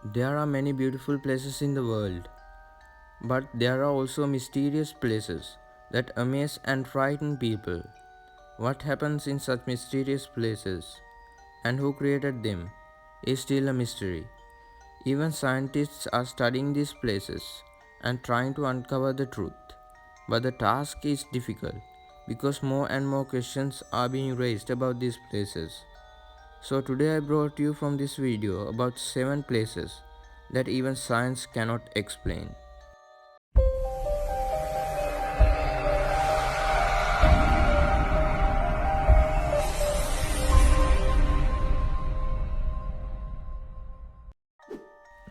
There are many beautiful places in the world, but there are also mysterious places that amaze and frighten people. What happens in such mysterious places and who created them is still a mystery. Even scientists are studying these places and trying to uncover the truth. But the task is difficult because more and more questions are being raised about these places. So today I brought you from this video about 7 places that even science cannot explain.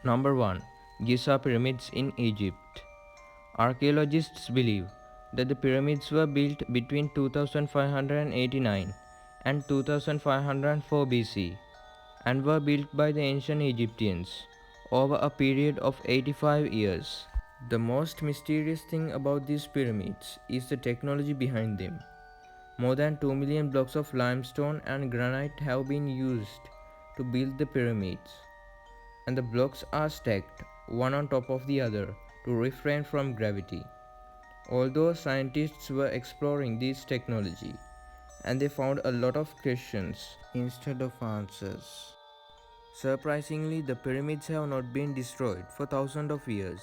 Number 1. Giza Pyramids in Egypt. Archaeologists believe that the pyramids were built between 2589 and 2504 BC and were built by the ancient Egyptians over a period of 85 years. The most mysterious thing about these pyramids is the technology behind them. More than 2 million blocks of limestone and granite have been used to build the pyramids, and the blocks are stacked one on top of the other to refrain from gravity. Although scientists were exploring this technology and they found a lot of questions instead of answers. Surprisingly, the pyramids have not been destroyed for thousands of years.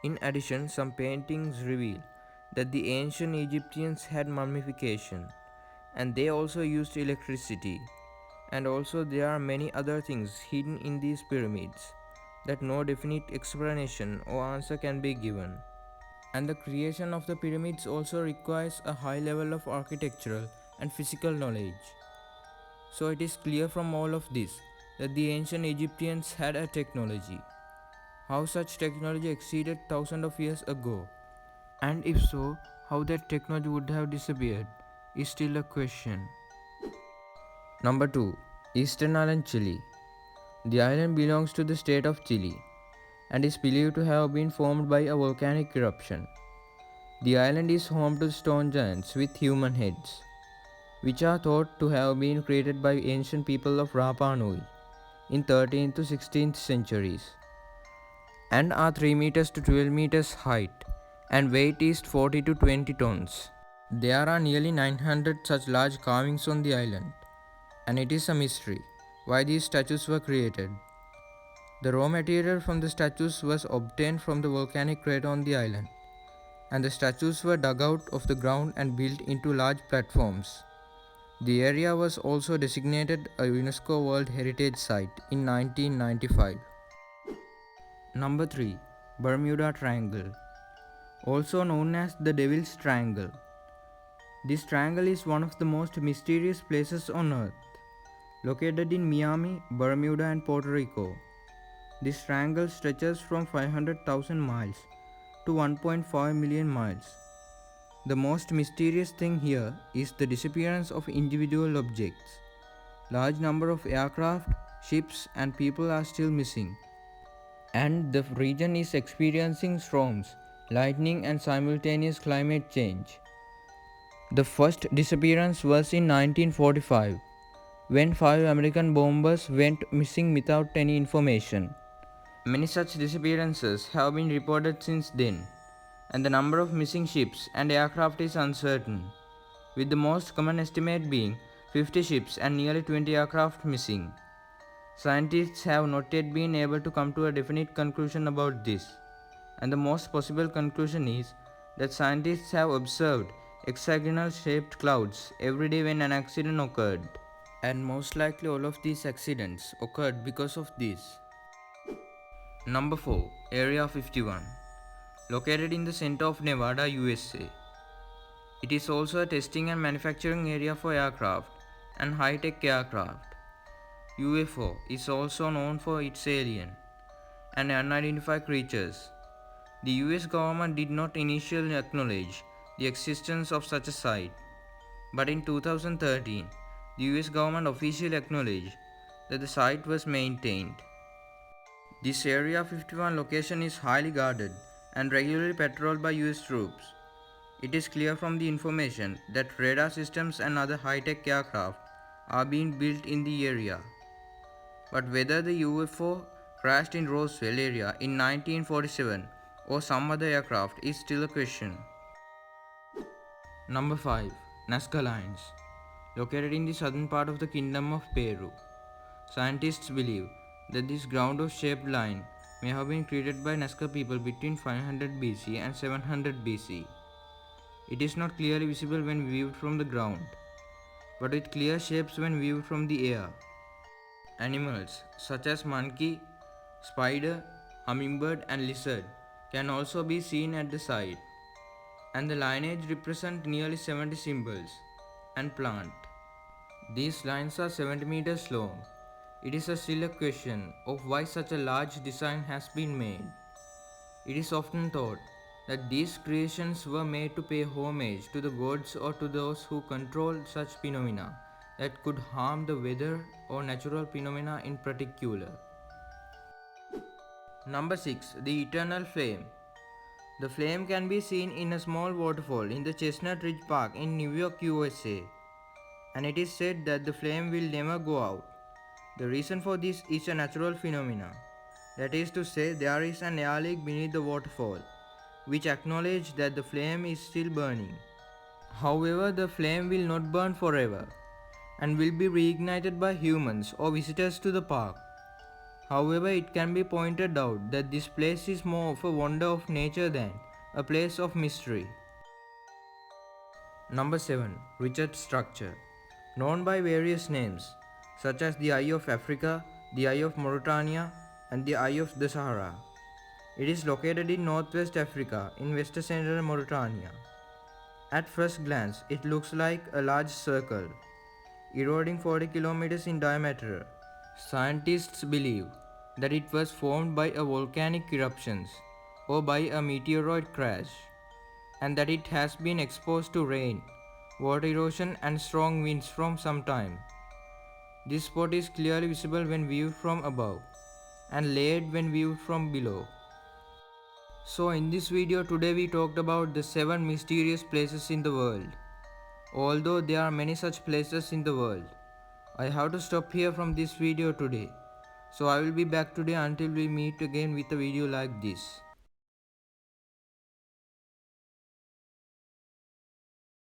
In addition, some paintings reveal that the ancient Egyptians had mummification and they also used electricity. And also, there are many other things hidden in these pyramids that no definite explanation or answer can be given. And the creation of the pyramids also requires a high level of architectural and physical knowledge. So it is clear from all of this that the ancient Egyptians had a technology. How such technology exceeded thousands of years ago, and if so, how that technology would have disappeared, is still a question. Number 2. Eastern Island, Chile. The island belongs to the state of Chile and is believed to have been formed by a volcanic eruption. The island is home to stone giants with human heads, which are thought to have been created by ancient people of Rapa Nui in 13th to 16th centuries, and are 3 meters to 12 meters height and weight is 40 to 20 tons. There are nearly 900 such large carvings on the island, and it is a mystery why these statues were created. The raw material from the statues was obtained from the volcanic crater on the island, and the statues were dug out of the ground and built into large platforms. The area was also designated a UNESCO World Heritage Site in 1995. Number 3. Bermuda Triangle, also known as the Devil's Triangle. This triangle is one of the most mysterious places on Earth, located in Miami, Bermuda, and Puerto Rico. This triangle stretches from 500,000 miles to 1.5 million miles. The most mysterious thing here is the disappearance of individual objects. Large number of aircraft, ships, and people are still missing. And the region is experiencing storms, lightning, and simultaneous climate change. The first disappearance was in 1945, when 5 American bombers went missing without any information. Many such disappearances have been reported since then, and the number of missing ships and aircraft is uncertain, with the most common estimate being 50 ships and nearly 20 aircraft missing. Scientists have not yet been able to come to a definite conclusion about this, and the most possible conclusion is that scientists have observed hexagonal shaped clouds every day when an accident occurred, and most likely all of these accidents occurred because of this. Number 4. Area 51, located in the center of Nevada, USA. It is also a testing and manufacturing area for aircraft and high-tech aircraft. UFO is also known for its alien and unidentified creatures. The US government did not initially acknowledge the existence of such a site, but in 2013, the US government officially acknowledged that the site was maintained. This Area 51 location is highly guarded and regularly patrolled by US troops. It is clear from the information that radar systems and other high-tech aircraft are being built in the area. But whether the UFO crashed in Roswell area in 1947 or some other aircraft is still a question. Number 5. Nazca Lines. Located in the southern part of the Kingdom of Peru. Scientists believe that this ground-shaped line may have been created by Nazca people between 500 BC and 700 BC. It is not clearly visible when viewed from the ground, but with clear shapes when viewed from the air. Animals such as monkey, spider, hummingbird and lizard can also be seen at the site, and the lineage represents nearly 70 symbols and plant. These lines are 70 meters long. It is still a question of why such a large design has been made. It is often thought that these creations were made to pay homage to the gods or to those who control such phenomena that could harm the weather or natural phenomena in particular. Number 6. The Eternal Flame. The flame can be seen in a small waterfall in the Chestnut Ridge Park in New York, USA, and it is said that the flame will never go out. The reason for this is a natural phenomenon. That is to say, there is an air leak beneath the waterfall, which acknowledges that the flame is still burning. However, the flame will not burn forever and will be reignited by humans or visitors to the park. However, it can be pointed out that this place is more of a wonder of nature than a place of mystery. Number 7. Richard Structure. Known by various names such as the Eye of Africa, the Eye of Mauritania, and the Eye of the Sahara. It is located in northwest Africa in western central Mauritania. At first glance, it looks like a large circle, eroding 40 kilometers in diameter. Scientists believe that it was formed by a volcanic eruptions or by a meteoroid crash, and that it has been exposed to rain, water erosion and strong winds from some time. This spot is clearly visible when viewed from above and layered when viewed from below. So in this video today we talked about the 7 mysterious places in the world. Although there are many such places in the world, I have to stop here from this video today. So I will be back today until we meet again with a video like this.